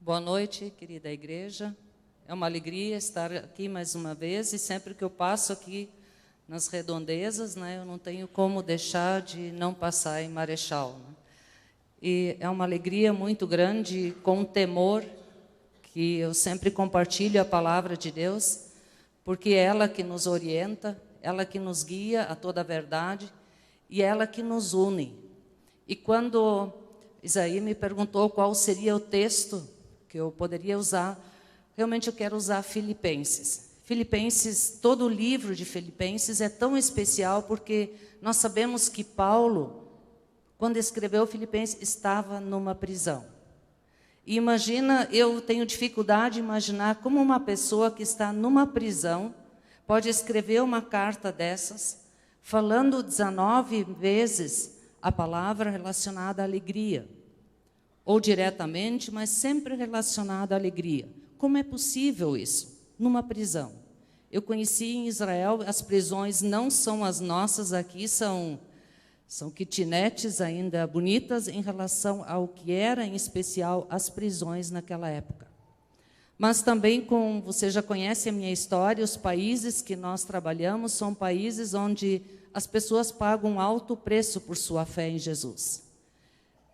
Boa noite, querida igreja. É uma alegria estar aqui mais uma vez e sempre que eu passo aqui nas redondezas, né, eu não tenho como deixar de não passar em Marechal, né? E é uma alegria muito grande, com temor, que eu sempre compartilho a palavra de Deus, porque é ela que nos orienta, ela que nos guia a toda a verdade e ela que nos une. E quando Isaí me perguntou qual seria o texto que eu poderia usar, realmente eu quero usar Filipenses. Filipenses, todo o livro de Filipenses é tão especial porque nós sabemos que Paulo, quando escreveu Filipenses, estava numa prisão. E imagina, eu tenho dificuldade de imaginar como uma pessoa que está numa prisão pode escrever uma carta dessas, falando 19 vezes a palavra relacionada à alegria. Ou diretamente, mas sempre relacionada à alegria. Como é possível isso? Numa prisão. Eu conheci em Israel, as prisões não são as nossas aqui, são kitnetes ainda bonitas em relação ao que era, em especial, as prisões naquela época. Mas também, como você já conhece a minha história, os países que nós trabalhamos são países onde as pessoas pagam um alto preço por sua fé em Jesus.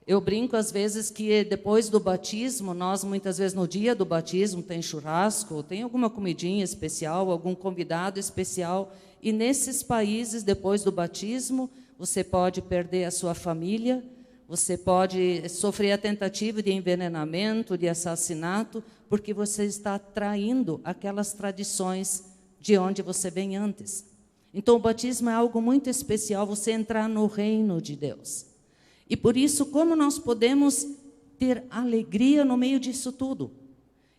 Eu brinco às vezes que depois do batismo, nós muitas vezes no dia do batismo tem churrasco, tem alguma comidinha especial, algum convidado especial, e nesses países, depois do batismo, você pode perder a sua família, você pode sofrer a tentativa de envenenamento, de assassinato, porque você está traindo aquelas tradições de onde você vem antes. Então o batismo é algo muito especial, você entrar no reino de Deus. E por isso, como nós podemos ter alegria no meio disso tudo?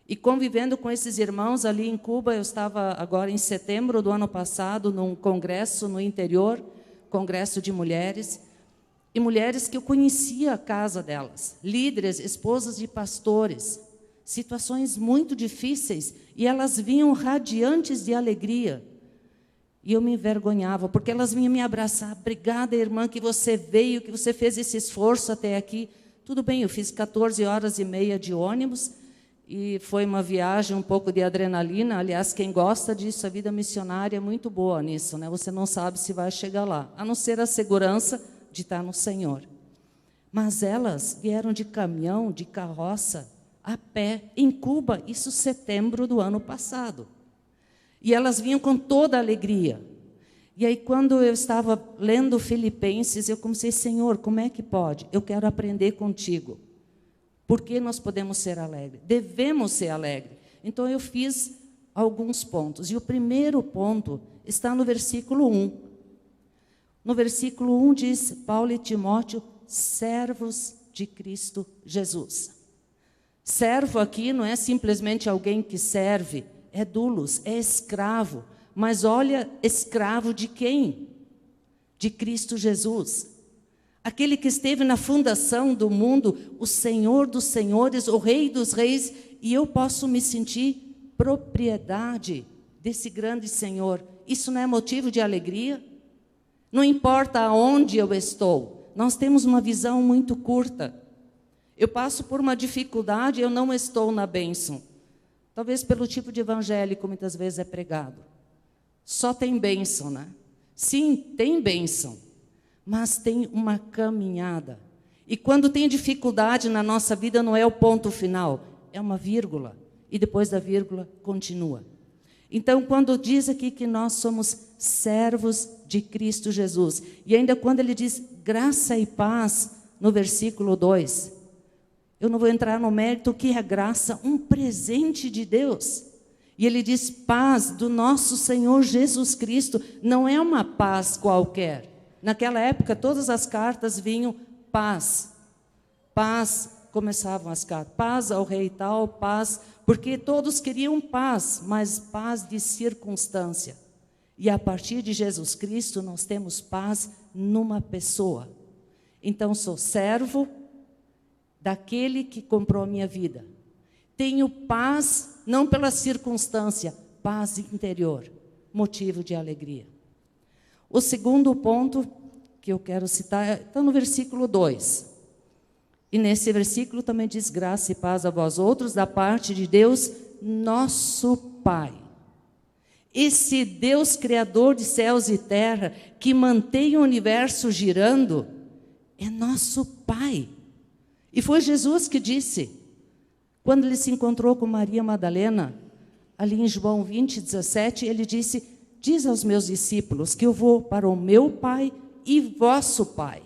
E convivendo com esses irmãos ali em Cuba, eu estava agora em setembro do ano passado, num congresso no interior, congresso de mulheres, e mulheres que eu conhecia a casa delas, líderes, esposas de pastores, situações muito difíceis, e elas vinham radiantes de alegria. E eu me envergonhava, porque elas vinham me abraçar. Obrigada, irmã, que você veio, que você fez esse esforço até aqui. Tudo bem, eu fiz 14 horas e meia de ônibus, e foi uma viagem, um pouco de adrenalina. Aliás, quem gosta disso, a vida missionária é muito boa nisso, né? Você não sabe se vai chegar lá, a não ser a segurança de estar no Senhor. Mas elas vieram de caminhão, de carroça, a pé, em Cuba, isso setembro do ano passado. E elas vinham com toda a alegria. E aí, quando eu estava lendo Filipenses, eu comecei, Senhor, como é que pode? Eu quero aprender contigo. Por que nós podemos ser alegres? Devemos ser alegres. Então, eu fiz alguns pontos. E o primeiro ponto está no versículo 1. No versículo 1 diz, Paulo e Timóteo, servos de Cristo Jesus. Servo aqui não é simplesmente alguém que serve, é doulos, é escravo. Mas olha, escravo de quem? De Cristo Jesus. Aquele que esteve na fundação do mundo, o Senhor dos senhores, o Rei dos reis, e eu posso me sentir propriedade desse grande Senhor. Isso não é motivo de alegria? Não importa aonde eu estou, nós temos uma visão muito curta. Eu passo por uma dificuldade, eu não estou na bênção. Talvez pelo tipo de evangelho que muitas vezes é pregado. Só tem bênção, né? Sim, tem bênção, mas tem uma caminhada. E quando tem dificuldade na nossa vida, não é o ponto final, é uma vírgula. E depois da vírgula, continua. Então, quando diz aqui que nós somos servos de Cristo Jesus, e ainda quando ele diz graça e paz, no versículo 2, eu não vou entrar no mérito que é graça, um presente de Deus. E ele diz paz do nosso Senhor Jesus Cristo, não é uma paz qualquer. Naquela época, todas as cartas vinham paz. Paz, começavam as cartas, paz ao rei tal, paz, porque todos queriam paz, mas paz de circunstância. E a partir de Jesus Cristo, nós temos paz numa pessoa. Então, sou servo daquele que comprou a minha vida. Tenho paz, não pela circunstância, paz interior, motivo de alegria. O segundo ponto que eu quero citar está no versículo 2. E nesse versículo também diz: graça e paz a vós outros, da parte de Deus, nosso Pai. Esse Deus criador de céus e terra, que mantém o universo girando, é nosso Pai. E foi Jesus que disse, quando ele se encontrou com Maria Madalena, ali em João 20, 17, ele disse: diz aos meus discípulos que eu vou para o meu Pai e vosso Pai.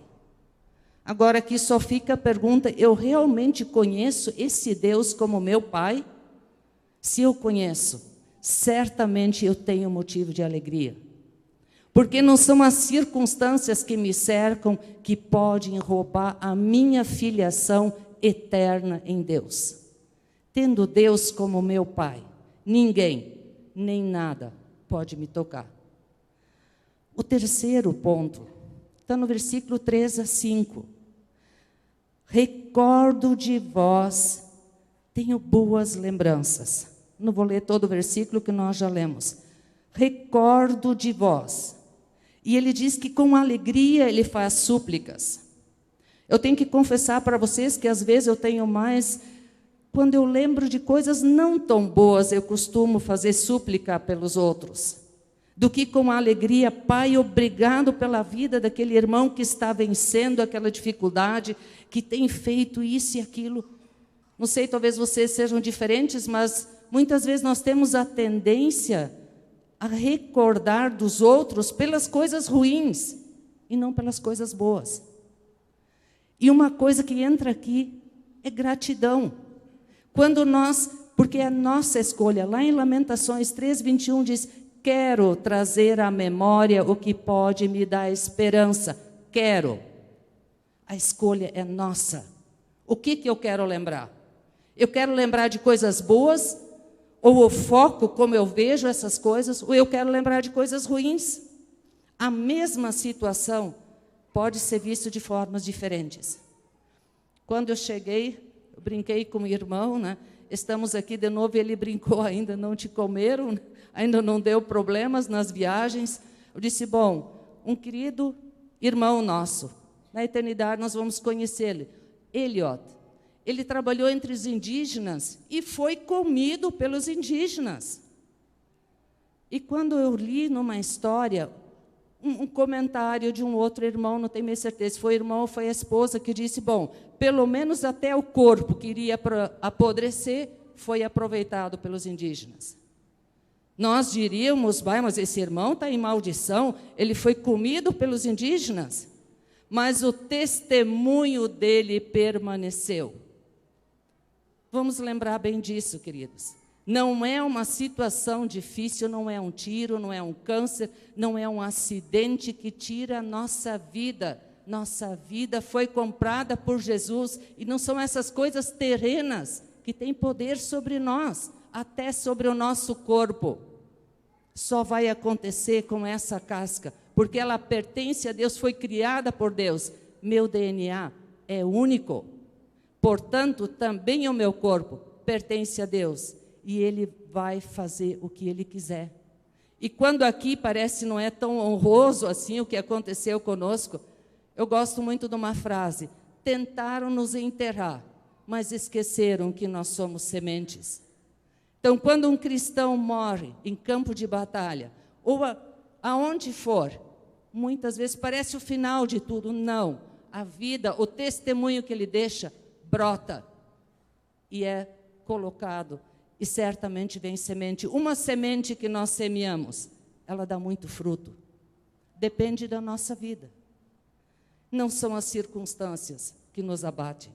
Agora aqui só fica a pergunta: eu realmente conheço esse Deus como meu Pai? Se eu conheço, certamente eu tenho motivo de alegria. Porque não são as circunstâncias que me cercam que podem roubar a minha filiação eterna em Deus. Tendo Deus como meu Pai, ninguém, nem nada pode me tocar. O terceiro ponto está no versículo 3 a 5. Recordo de vós, tenho boas lembranças. Não vou ler todo o versículo que nós já lemos. Recordo de vós. E ele diz que com alegria ele faz súplicas. Eu tenho que confessar para vocês que às vezes eu tenho mais... Quando eu lembro de coisas não tão boas, eu costumo fazer súplica pelos outros. Do que com alegria: Pai, obrigado pela vida daquele irmão que está vencendo aquela dificuldade, que tem feito isso e aquilo. Não sei, talvez vocês sejam diferentes, mas muitas vezes nós temos a tendência a recordar dos outros pelas coisas ruins e não pelas coisas boas. E uma coisa que entra aqui é gratidão. Quando nós, porque é a nossa escolha, lá em Lamentações 3:21 diz: quero trazer à memória o que pode me dar esperança. Quero. A escolha é nossa. O que eu quero lembrar? Eu quero lembrar de coisas boas? Ou o foco, como eu vejo essas coisas? Ou eu quero lembrar de coisas ruins? A mesma situação pode ser vista de formas diferentes. Quando eu cheguei, eu brinquei com o irmão, né? Estamos aqui de novo, e ele brincou: ainda não te comeram? Ainda não deu problemas nas viagens? Eu disse: bom, um querido irmão nosso, na eternidade nós vamos conhecê-lo, Eliot. Ele trabalhou entre os indígenas e foi comido pelos indígenas. E quando eu li numa história, um comentário de um outro irmão, não tenho mais certeza se foi o irmão ou foi a esposa, que disse: bom, pelo menos até o corpo que iria apodrecer foi aproveitado pelos indígenas. Nós diríamos: mas esse irmão está em maldição, ele foi comido pelos indígenas. Mas o testemunho dele permaneceu. Vamos lembrar bem disso, queridos. Não é uma situação difícil, não é um tiro, não é um câncer, não é um acidente que tira a nossa vida. Nossa vida foi comprada por Jesus, e não são essas coisas terrenas que têm poder sobre nós, até sobre o nosso corpo. Só vai acontecer com essa casca, porque ela pertence a Deus, foi criada por Deus. Meu DNA é único. Portanto, também o meu corpo pertence a Deus. E Ele vai fazer o que Ele quiser. E quando aqui parece não é tão honroso assim o que aconteceu conosco, eu gosto muito de uma frase: tentaram nos enterrar, mas esqueceram que nós somos sementes. Então, quando um cristão morre em campo de batalha, ou aonde for, muitas vezes parece o final de tudo. Não, a vida, o testemunho que ele deixa, brota e é colocado, e certamente vem semente. Uma semente que nós semeamos, ela dá muito fruto. Depende da nossa vida. Não são as circunstâncias que nos abatem.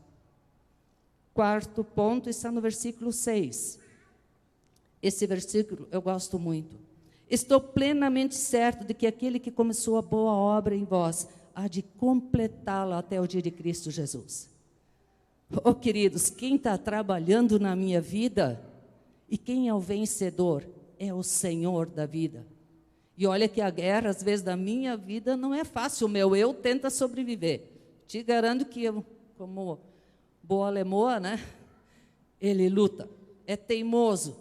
Quarto ponto está no versículo 6. Esse versículo eu gosto muito. Estou plenamente certo de que aquele que começou a boa obra em vós há de completá-la até o dia de Cristo Jesus. Oh, queridos, quem está trabalhando na minha vida e quem é o vencedor é o Senhor da vida. E olha que a guerra, às vezes, da minha vida não é fácil. O meu eu tenta sobreviver. Te garanto que eu, como boa lemoa, né? Ele luta, é teimoso.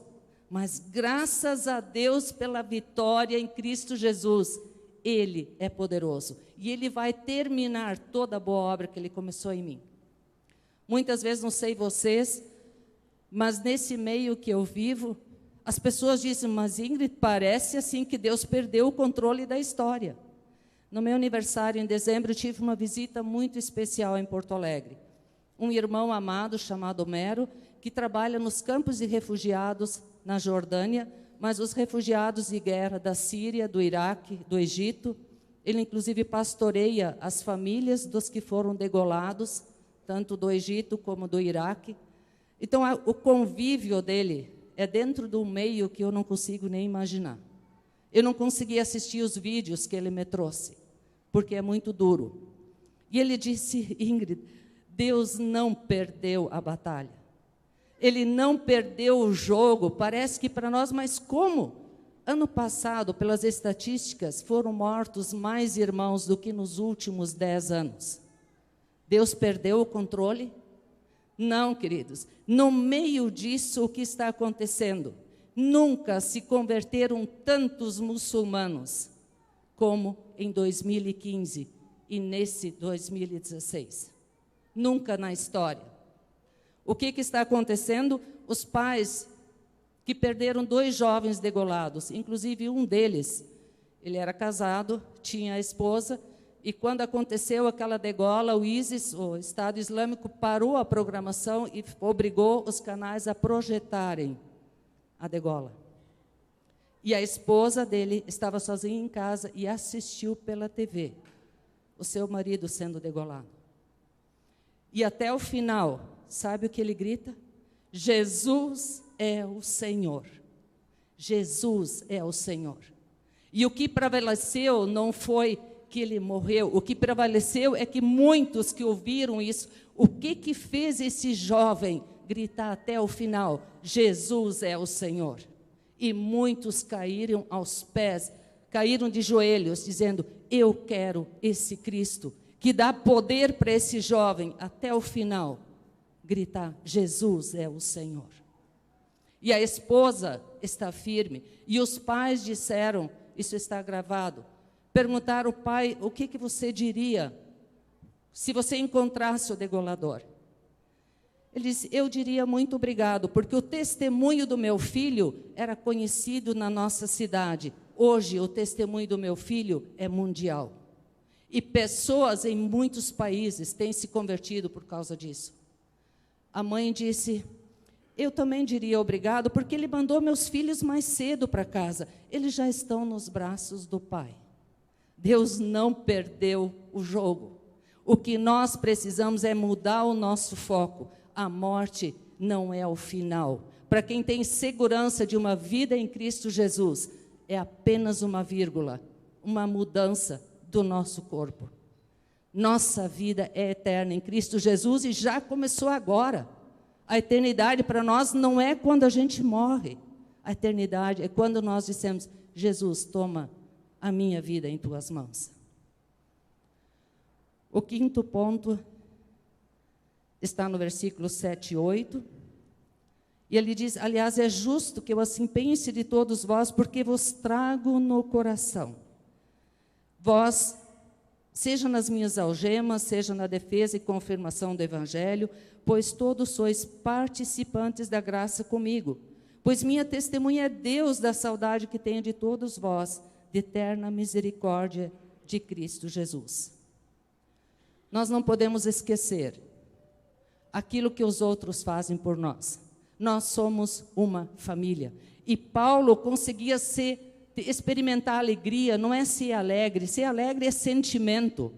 Mas graças a Deus pela vitória em Cristo Jesus, Ele é poderoso. E Ele vai terminar toda a boa obra que Ele começou em mim. Muitas vezes, não sei vocês, mas nesse meio que eu vivo, as pessoas dizem, mas Ingrid, parece assim que Deus perdeu o controle da história. No meu aniversário, em dezembro, eu tive uma visita muito especial em Porto Alegre. Um irmão amado chamado Mero, que trabalha nos campos de refugiados na Jordânia, mas os refugiados de guerra da Síria, do Iraque, do Egito. Ele, inclusive, pastoreia as famílias dos que foram degolados, tanto do Egito como do Iraque. Então, o convívio dele é dentro de um meio que eu não consigo nem imaginar. Eu não consegui assistir os vídeos que ele me trouxe, porque é muito duro. E ele disse, Ingrid, Deus não perdeu a batalha. Ele não perdeu o jogo, parece que para nós, mas como? Ano passado, pelas estatísticas, foram mortos mais irmãos do que nos últimos 10 anos. Deus perdeu o controle? Não, queridos. No meio disso, o que está acontecendo? Nunca se converteram tantos muçulmanos como em 2015 e nesse 2016. Nunca na história. O que está acontecendo? Os pais que perderam 2 jovens degolados, inclusive um deles, ele era casado, tinha a esposa, e quando aconteceu aquela degola, o ISIS, o Estado Islâmico, parou a programação e obrigou os canais a projetarem a degola. E a esposa dele estava sozinha em casa e assistiu pela TV o seu marido sendo degolado. E até o final, sabe o que ele grita? Jesus é o Senhor. Jesus é o Senhor. E o que prevaleceu não foi que ele morreu, o que prevaleceu é que muitos que ouviram isso, o que fez esse jovem gritar até o final? Jesus é o Senhor. E muitos caíram aos pés, caíram de joelhos, dizendo, eu quero esse Cristo, que dá poder para esse jovem, até o final, gritar, Jesus é o Senhor. E a esposa está firme, e os pais disseram, isso está gravado, perguntaram ao pai, o que você diria se você encontrasse o degolador? Ele disse, eu diria muito obrigado, porque o testemunho do meu filho era conhecido na nossa cidade. Hoje, o testemunho do meu filho é mundial. E pessoas em muitos países têm se convertido por causa disso. A mãe disse, eu também diria obrigado, porque ele mandou meus filhos mais cedo para casa. Eles já estão nos braços do Pai. Deus não perdeu o jogo. O que nós precisamos é mudar o nosso foco. A morte não é o final. Para quem tem segurança de uma vida em Cristo Jesus, é apenas uma vírgula, uma mudança do nosso corpo. Nossa vida é eterna em Cristo Jesus e já começou agora. A eternidade para nós não é quando a gente morre. A eternidade é quando nós dissemos, Jesus, toma a minha vida em tuas mãos. O 5º ponto está no versículo 7 e 8. E ele diz, aliás, é justo que eu assim pense de todos vós, porque vos trago no coração. Vós, seja nas minhas algemas, seja na defesa e confirmação do Evangelho, pois todos sois participantes da graça comigo. Pois minha testemunha é Deus da saudade que tenho de todos vós, de eterna misericórdia de Cristo Jesus. Nós não podemos esquecer aquilo que os outros fazem por nós. Nós somos uma família. E Paulo conseguia experimentar alegria, não é ser alegre é sentimento.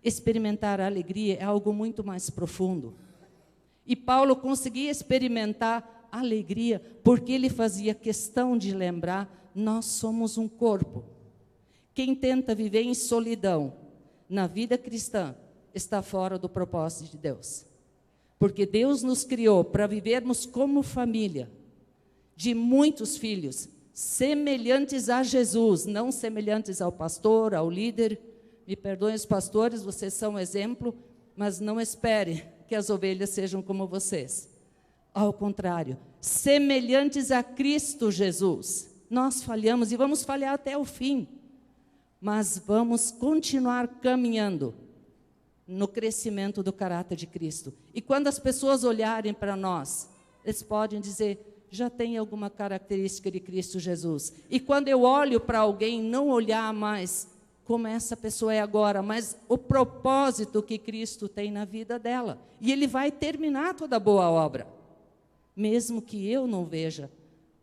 Experimentar a alegria é algo muito mais profundo. E Paulo conseguia experimentar alegria, porque ele fazia questão de lembrar, nós somos um corpo. Quem tenta viver em solidão na vida cristã está fora do propósito de Deus. Porque Deus nos criou para vivermos como família, de muitos filhos, semelhantes a Jesus, não semelhantes ao pastor, ao líder. Me perdoem os pastores, vocês são exemplo, mas não espere que as ovelhas sejam como vocês. Ao contrário, semelhantes a Cristo Jesus. Nós falhamos e vamos falhar até o fim, mas vamos continuar caminhando no crescimento do caráter de Cristo. E quando as pessoas olharem para nós, eles podem dizer, já tem alguma característica de Cristo Jesus. E quando eu olho para alguém, não olhar mais como essa pessoa é agora, mas o propósito que Cristo tem na vida dela. E Ele vai terminar toda a boa obra, mesmo que eu não veja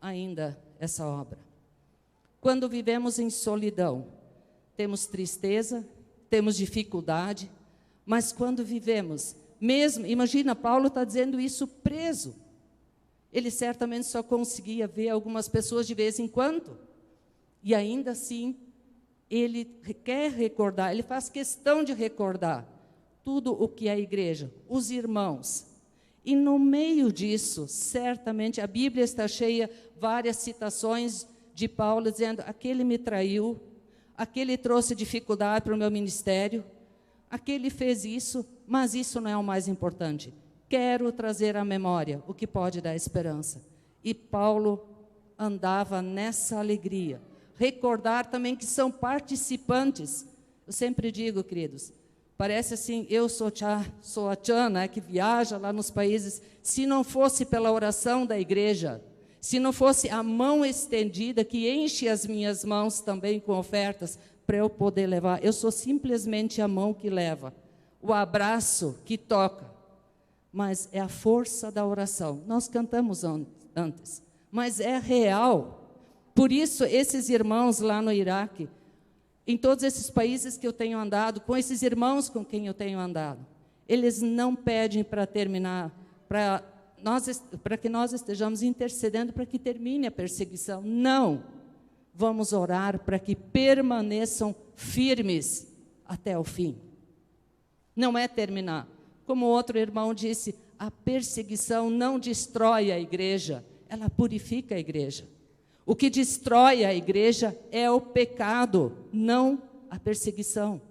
ainda essa obra. Quando vivemos em solidão, temos tristeza, temos dificuldade, mas quando vivemos, mesmo, imagina, Paulo está dizendo isso preso. Ele certamente só conseguia ver algumas pessoas de vez em quando. E ainda assim, ele quer recordar, ele faz questão de recordar tudo o que é a igreja, os irmãos. E no meio disso, certamente, a Bíblia está cheia de várias citações de Paulo, dizendo, aquele me traiu, aquele trouxe dificuldade para o meu ministério, aquele fez isso, mas isso não é o mais importante. Quero trazer à memória o que pode dar esperança. E Paulo andava nessa alegria. Recordar também que são participantes. Eu sempre digo, queridos, parece assim, eu sou a Tchan, né, que viaja lá nos países. Se não fosse pela oração da igreja, se não fosse a mão estendida que enche as minhas mãos também com ofertas para eu poder levar, eu sou simplesmente a mão que leva, o abraço que toca, mas é a força da oração. Nós cantamos antes, mas é real. Por isso, esses irmãos lá no Iraque, em todos esses países que eu tenho andado, com esses irmãos com quem eu tenho andado, eles não pedem para terminar, para que nós estejamos intercedendo para que termine a perseguição. Não. Vamos orar para que permaneçam firmes até o fim. Não é terminar. Como outro irmão disse, a perseguição não destrói a igreja, ela purifica a igreja. O que destrói a igreja é o pecado, não a perseguição.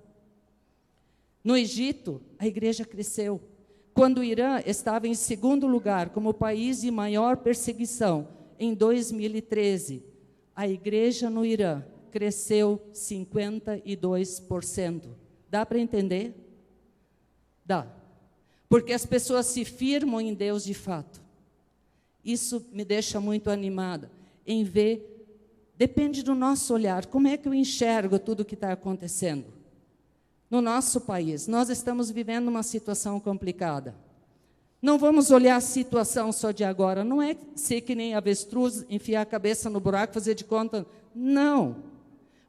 No Egito, a igreja cresceu. Quando o Irã estava em segundo lugar como país de maior perseguição, em 2013, a igreja no Irã cresceu 52%. Dá para entender? Dá. Porque as pessoas se firmam em Deus de fato. Isso me deixa muito animada em ver, depende do nosso olhar, como é que eu enxergo tudo o que está acontecendo. No nosso país, nós estamos vivendo uma situação complicada. Não vamos olhar a situação só de agora, não é ser que nem avestruz, enfiar a cabeça no buraco, fazer de conta, não.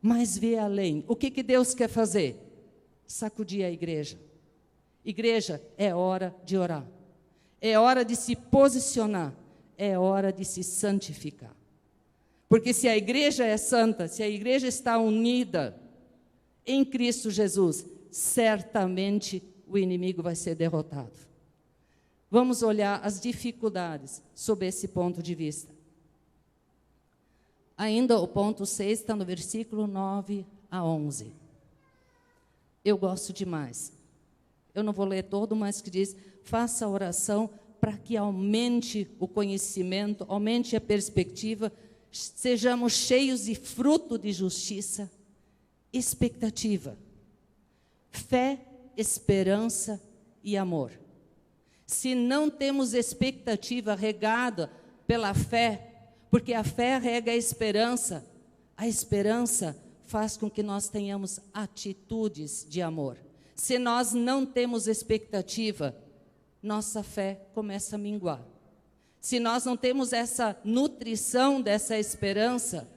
Mas ver além. O que Deus quer fazer? Sacudir a igreja. Igreja, é hora de orar. É hora de se posicionar. É hora de se santificar. Porque se a igreja é santa, se a igreja está unida em Cristo Jesus, certamente o inimigo vai ser derrotado. Vamos olhar as dificuldades sob esse ponto de vista. Ainda o ponto 6 está no versículo 9 a 11. Eu gosto demais. Eu não vou ler todo, mas que diz, faça oração para que aumente o conhecimento, aumente a perspectiva, sejamos cheios de fruto de justiça, expectativa, fé, esperança e amor. Se não temos expectativa regada pela fé, porque a fé rega a esperança faz com que nós tenhamos atitudes de amor. Se nós não temos expectativa, nossa fé começa a minguar. Se nós não temos essa nutrição dessa esperança,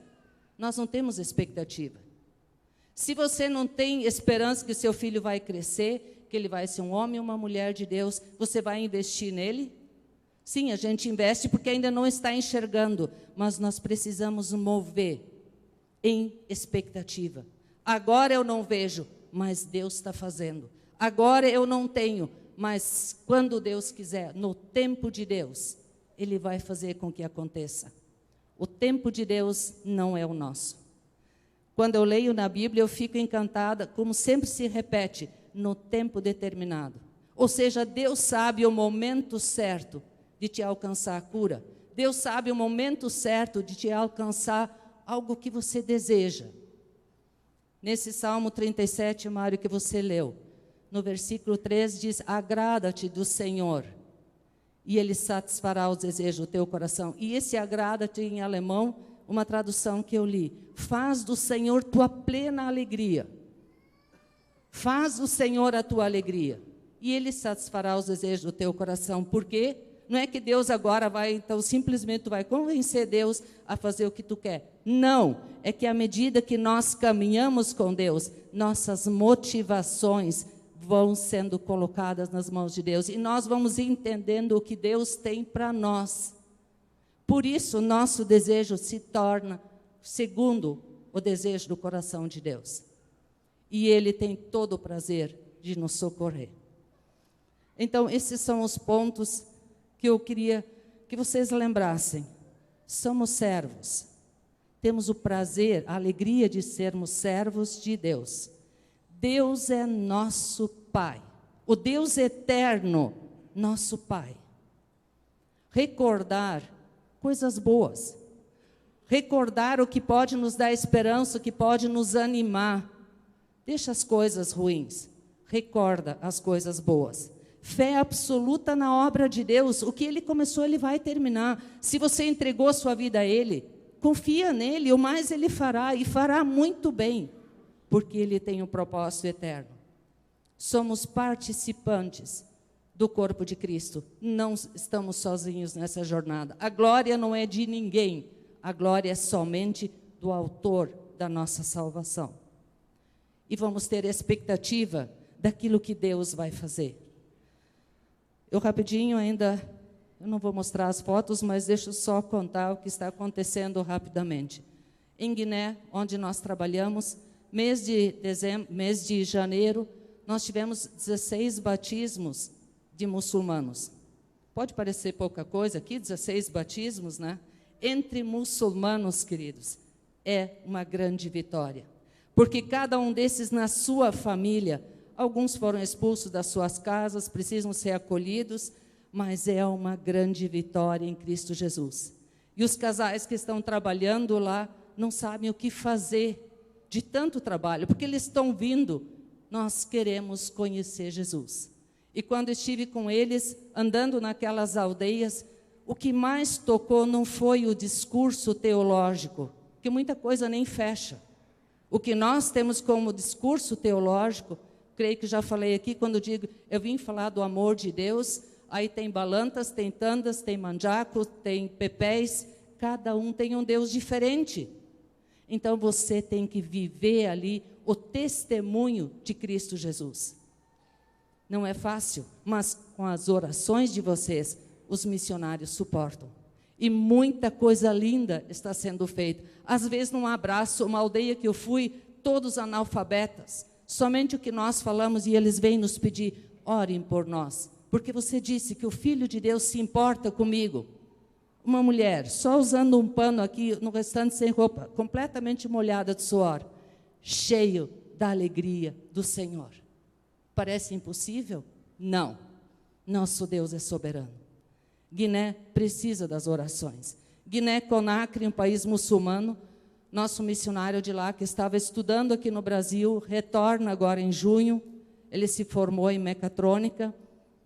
nós não temos expectativa. Se você não tem esperança que o seu filho vai crescer, que ele vai ser um homem ou uma mulher de Deus, você vai investir nele? Sim, a gente investe porque ainda não está enxergando, mas nós precisamos mover em expectativa. Agora eu não vejo, mas Deus está fazendo. Agora eu não tenho, mas quando Deus quiser, no tempo de Deus, Ele vai fazer com que aconteça. O tempo de Deus não é o nosso. Quando eu leio na Bíblia, eu fico encantada, como sempre se repete, no tempo determinado. Ou seja, Deus sabe o momento certo de te alcançar a cura. Deus sabe o momento certo de te alcançar algo que você deseja. Nesse Salmo 37, Mário, que você leu, no versículo 3, diz: agrada-te do Senhor, e Ele satisfará os desejos do teu coração. E esse agrada-te em alemão, uma tradução que eu li: faz do Senhor tua plena alegria. Faz do Senhor a tua alegria, e Ele satisfará os desejos do teu coração. Por quê? Não é que Deus agora vai, então, simplesmente tu vai convencer Deus a fazer o que tu quer. Não, é que à medida que nós caminhamos com Deus, nossas motivações vão sendo colocadas nas mãos de Deus, e nós vamos entendendo o que Deus tem para nós. Por isso, nosso desejo se torna segundo o desejo do coração de Deus. E Ele tem todo o prazer de nos socorrer. Então, esses são os pontos que eu queria que vocês lembrassem. Somos servos. Temos o prazer, a alegria de sermos servos de Deus. Deus é nosso Pai. O Deus eterno, nosso Pai. Recordar coisas boas. Recordar o que pode nos dar esperança, o que pode nos animar. Deixa as coisas ruins. Recorda as coisas boas. Fé absoluta na obra de Deus. O que Ele começou, Ele vai terminar. Se você entregou a sua vida a Ele, confia nele, o mais Ele fará, e fará muito bem, porque Ele tem um propósito eterno. Somos participantes do corpo de Cristo. Não estamos sozinhos nessa jornada. A glória não é de ninguém. A glória é somente do autor da nossa salvação. E vamos ter expectativa daquilo que Deus vai fazer. Eu rapidinho ainda, eu não vou mostrar as fotos, mas deixo só contar o que está acontecendo rapidamente. Em Guiné, onde nós trabalhamos, mês de janeiro, nós tivemos 16 batismos de muçulmanos. Pode parecer pouca coisa aqui, 16 batismos, né? Entre muçulmanos, queridos, é uma grande vitória. Porque cada um desses, na sua família, alguns foram expulsos das suas casas, precisam ser acolhidos, mas é uma grande vitória em Cristo Jesus. E os casais que estão trabalhando lá não sabem o que fazer de tanto trabalho, porque eles estão vindo, nós queremos conhecer Jesus. E quando estive com eles, andando naquelas aldeias, o que mais tocou não foi o discurso teológico, que muita coisa nem fecha. O que nós temos como discurso teológico, creio que já falei aqui, quando digo, eu vim falar do amor de Deus, aí tem balantas, tem tandas, tem manjacos, tem pepés, cada um tem um Deus diferente. Então você tem que viver ali o testemunho de Cristo Jesus. Não é fácil, mas com as orações de vocês, os missionários suportam. E muita coisa linda está sendo feita. Às vezes, num abraço, uma aldeia que eu fui, todos analfabetas, somente o que nós falamos, e eles vêm nos pedir, orem por nós, porque você disse que o Filho de Deus se importa comigo. Uma mulher, só usando um pano aqui, no restante sem roupa, completamente molhada de suor, cheio da alegria do Senhor. Parece impossível? Não. Nosso Deus é soberano. Guiné precisa das orações. Guiné-Conakry, um país muçulmano, nosso missionário de lá, que estava estudando aqui no Brasil, retorna agora em junho. Ele se formou em mecatrônica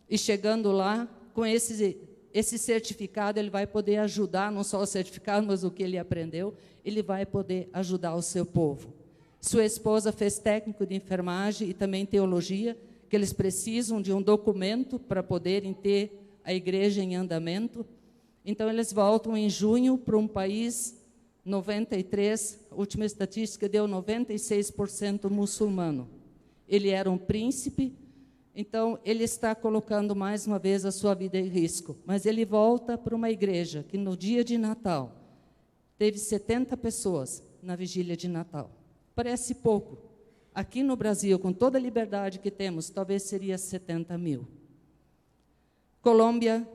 e, chegando lá, com esse certificado, ele vai poder ajudar, não só o certificado, mas o que ele aprendeu, ele vai poder ajudar o seu povo. Sua esposa fez técnico de enfermagem e também teologia, que eles precisam de um documento para poderem ter a igreja em andamento. Então, eles voltam em junho para um país 93, a última estatística deu 96% muçulmano. Ele era um príncipe, então ele está colocando mais uma vez a sua vida em risco. Mas ele volta para uma igreja que no dia de Natal teve 70 pessoas na vigília de Natal. Parece pouco. Aqui no Brasil, com toda a liberdade que temos, talvez seria 70 mil. Colômbia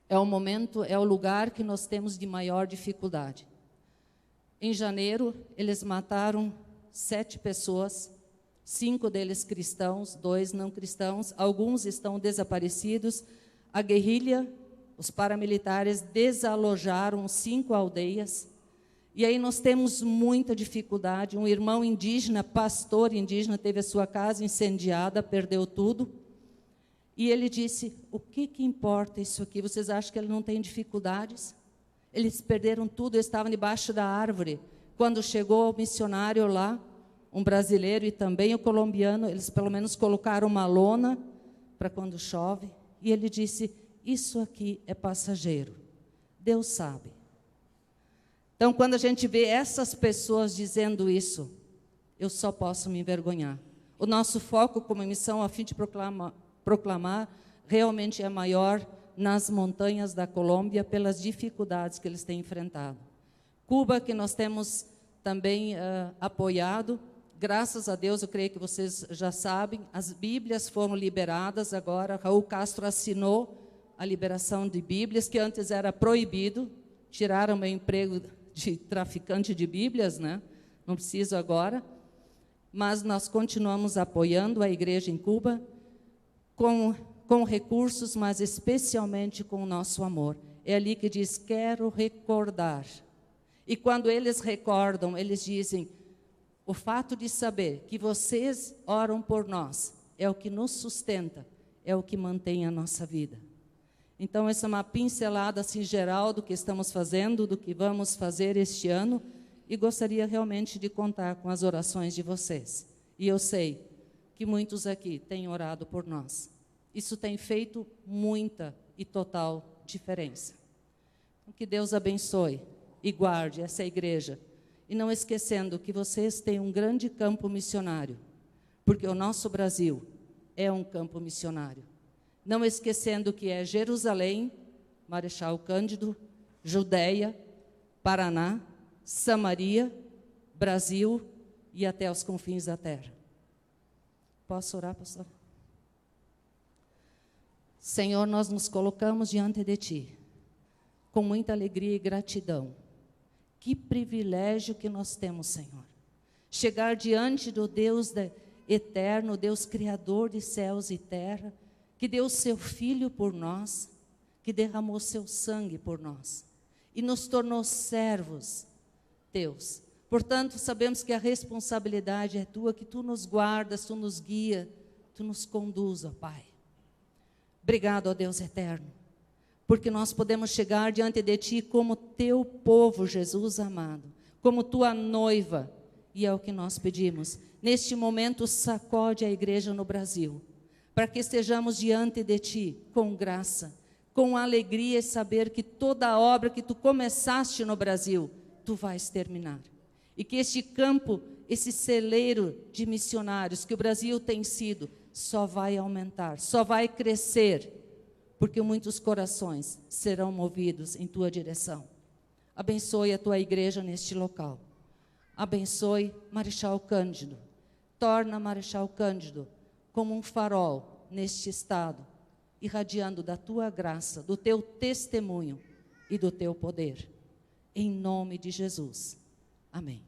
é o momento, é o lugar que nós temos de maior dificuldade. Em janeiro, eles mataram 7 pessoas, 5 deles cristãos, 2 não cristãos, alguns estão desaparecidos. A guerrilha, os paramilitares desalojaram 5 aldeias, E aí nós temos muita dificuldade. Um irmão indígena, pastor indígena, teve a sua casa incendiada, perdeu tudo. E ele disse, o que importa isso aqui? Vocês acham que ele não tem dificuldades? Eles perderam tudo, eles estavam debaixo da árvore. Quando chegou o missionário lá, um brasileiro e também o colombiano, eles pelo menos colocaram uma lona para quando chove. E ele disse, isso aqui é passageiro. Deus sabe. Então, quando a gente vê essas pessoas dizendo isso, eu só posso me envergonhar. O nosso foco como missão, a fim de proclamar realmente é maior nas montanhas da Colômbia, pelas dificuldades que eles têm enfrentado. Cuba, que nós temos também apoiado, graças a Deus, eu creio que vocês já sabem, as Bíblias foram liberadas agora. Raul Castro assinou a liberação de Bíblias, que antes era proibido. Tiraram meu emprego de traficante de Bíblias, né? Não preciso agora. Mas nós continuamos apoiando a igreja em Cuba com recursos, mas especialmente com o nosso amor. É ali que diz, quero recordar. E quando eles recordam, eles dizem, o fato de saber que vocês oram por nós é o que nos sustenta, é o que mantém a nossa vida. Então, essa é uma pincelada assim, geral do que estamos fazendo, do que vamos fazer este ano, e gostaria realmente de contar com as orações de vocês. E eu sei que muitos aqui têm orado por nós. Isso tem feito muita e total diferença. Que Deus abençoe e guarde essa igreja. E não esquecendo que vocês têm um grande campo missionário, porque o nosso Brasil é um campo missionário. Não esquecendo que é Jerusalém, Marechal Cândido, Judeia, Paraná, Samaria, Brasil e até os confins da terra. Posso orar, pastor? Senhor, nós nos colocamos diante de Ti, com muita alegria e gratidão. Que privilégio que nós temos, Senhor. Chegar diante do Deus eterno, Deus Criador de céus e terra, que deu o seu Filho por nós, que derramou seu sangue por nós, e nos tornou servos Teus. Portanto, sabemos que a responsabilidade é Tua, que Tu nos guardas, Tu nos guia, Tu nos conduz, ó Pai. Obrigado, ó Deus eterno, porque nós podemos chegar diante de Ti como Teu povo, Jesus amado, como Tua noiva, e é o que nós pedimos. Neste momento, sacode a igreja no Brasil, para que estejamos diante de Ti com graça, com alegria e saber que toda a obra que Tu começaste no Brasil, Tu vais terminar. E que este campo, esse celeiro de missionários que o Brasil tem sido, só vai aumentar, só vai crescer, porque muitos corações serão movidos em Tua direção. Abençoe a Tua igreja neste local. Abençoe Marechal Cândido. Torna Marechal Cândido como um farol neste estado, irradiando da Tua graça, do Teu testemunho e do Teu poder. Em nome de Jesus. Amém.